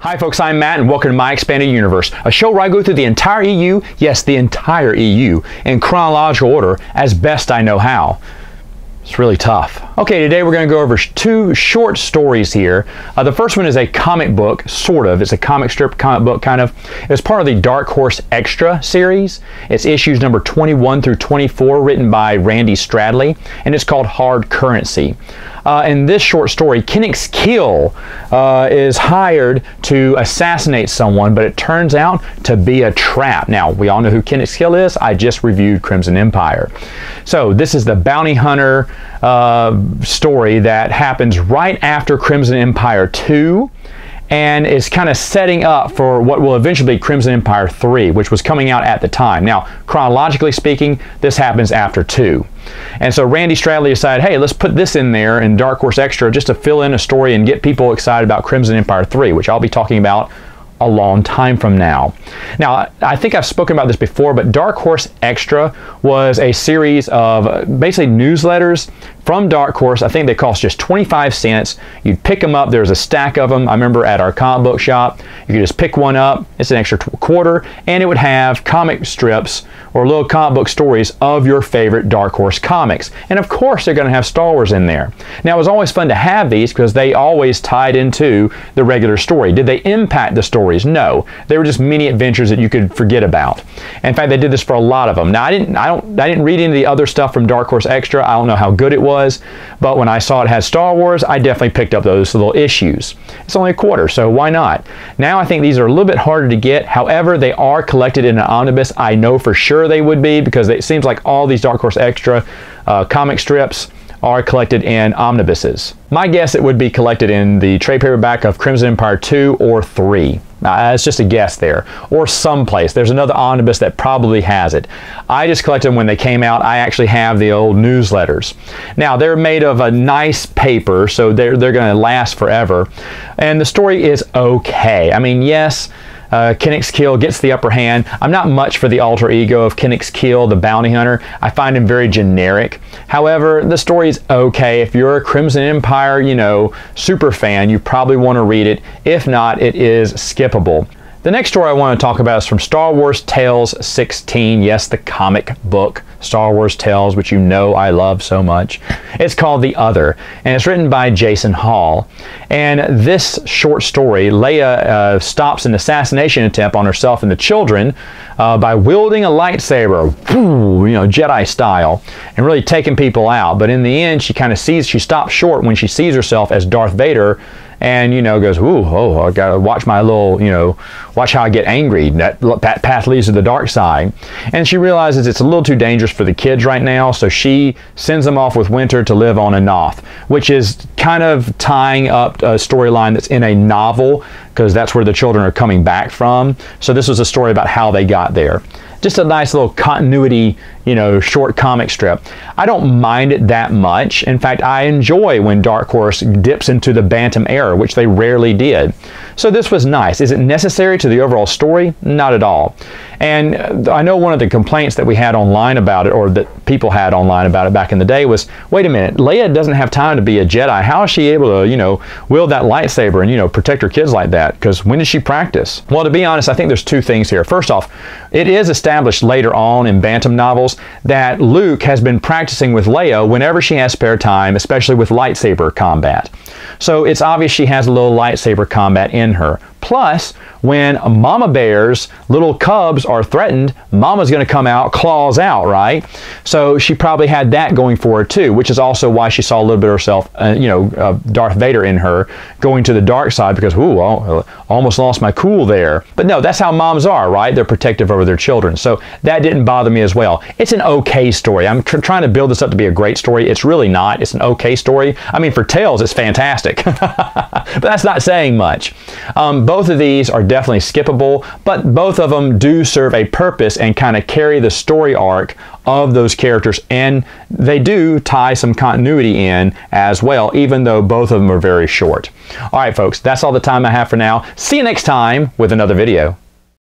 Hi folks, I'm Matt and welcome to My Expanded Universe, a show where I go through the entire EU, yes, the entire EU, in chronological order as best I know how. It's really tough. Okay, today we're going to go over two short stories here. The first one is a comic book, sort of. It's a comic strip, comic book kind of. It's part of the Dark Horse Extra series. It's issues number 21 through 24, written by Randy Stradley, and it's called Hard Currency. In this short story, Kennex Kill is hired to assassinate someone, but it turns out to be a trap. Now, we all know who Kennex Kill is. I just reviewed Crimson Empire. So this is the bounty hunter story that happens right after Crimson Empire 2. And is kind of setting up for what will eventually be Crimson Empire 3, which was coming out at the time. Now, chronologically speaking, this happens after 2. And so Randy Stradley decided, hey, let's put this in there in Dark Horse Extra just to fill in a story and get people excited about Crimson Empire 3, which I'll be talking about a long time from now. Now, I think I've spoken about this before, but Dark Horse Extra was a series of basically newsletters from Dark Horse. I think they cost just 25 cents. You'd pick them up. There was a stack of them. I remember at our comic book shop, you could just pick one up. It's an extra quarter, and it would have comic strips or little comic book stories of your favorite Dark Horse comics. And of course, they're going to have Star Wars in there. Now, it was always fun to have these because they always tied into the regular story. Did they impact the stories? No. They were just mini adventures that you could forget about. In fact, they did this for a lot of them. Now, I didn't read any of the other stuff from Dark Horse Extra. I don't know how good it was, but when I saw it had Star Wars, I definitely picked up those little issues. It's only a quarter, so why not? Now I think these are a little bit harder to get. However, they are collected in an omnibus. I know for sure they would be because it seems like all these Dark Horse Extra comic strips are collected in omnibuses. My guess it would be collected in the trade paperback of Crimson Empire 2 or 3. It's just a guess there. Or someplace. There's another omnibus that probably has it. I just collected them when they came out. I actually have the old newsletters. Now, they're made of a nice paper, so they're going to last forever. And the story is okay. I mean, yes, Kennex Kill gets the upper hand. I'm not much for the alter ego of Kennex Kill, the bounty hunter. I find him very generic. However, the story is okay. If you're a Crimson Empire, super fan, you probably want to read it. If not, it is skippable. The next story I want to talk about is from Star Wars Tales 16. Yes, the comic book Star Wars Tales, which you know I love so much. It's called The Other, and it's written by Jason Hall. And this short story, Leia stops an assassination attempt on herself and the children by wielding a lightsaber, Jedi style, and really taking people out. But in the end, she stops short when she sees herself as Darth Vader, and goes, I gotta watch my little, watch how I get angry. That path leads to the dark side. And she realizes it's a little too dangerous for the kids right now, so she sends them off with Winter to live on Anoth, which is kind of tying up a storyline that's in a novel, because that's where the children are coming back from. So this was a story about how they got there. Just a nice little continuity, short comic strip. I don't mind it that much. In fact, I enjoy when Dark Horse dips into the Bantam era, which they rarely did. So this was nice. Is it necessary to the overall story? Not at all. And I know one of the complaints that we had online about it, or that people had online about it back in the day, was, wait a minute, Leia doesn't have time to be a Jedi. How is she able to, wield that lightsaber and, protect her kids like that? Because when does she practice? Well, to be honest, I think there's two things here. First off, it is established later on in Bantam novels that Luke has been practicing with Leia whenever she has spare time, especially with lightsaber combat. So it's obvious she has a little lightsaber combat in her. Plus, when Mama Bear's little cubs are threatened, Mama's going to come out, claws out, right? So she probably had that going for her too, which is also why she saw a little bit of herself, Darth Vader in her, going to the dark side because, I almost lost my cool there. But no, that's how moms are, right? They're protective over their children. So that didn't bother me as well. It's an okay story. I'm trying to build this up to be a great story. It's really not. It's an okay story. I mean, for Tales, it's fantastic. But that's not saying much. Both of these are definitely skippable, but both of them do serve a purpose and kind of carry the story arc of those characters, and they do tie some continuity in as well, even though both of them are very short. All right, folks, that's all the time I have for now. See you next time with another video.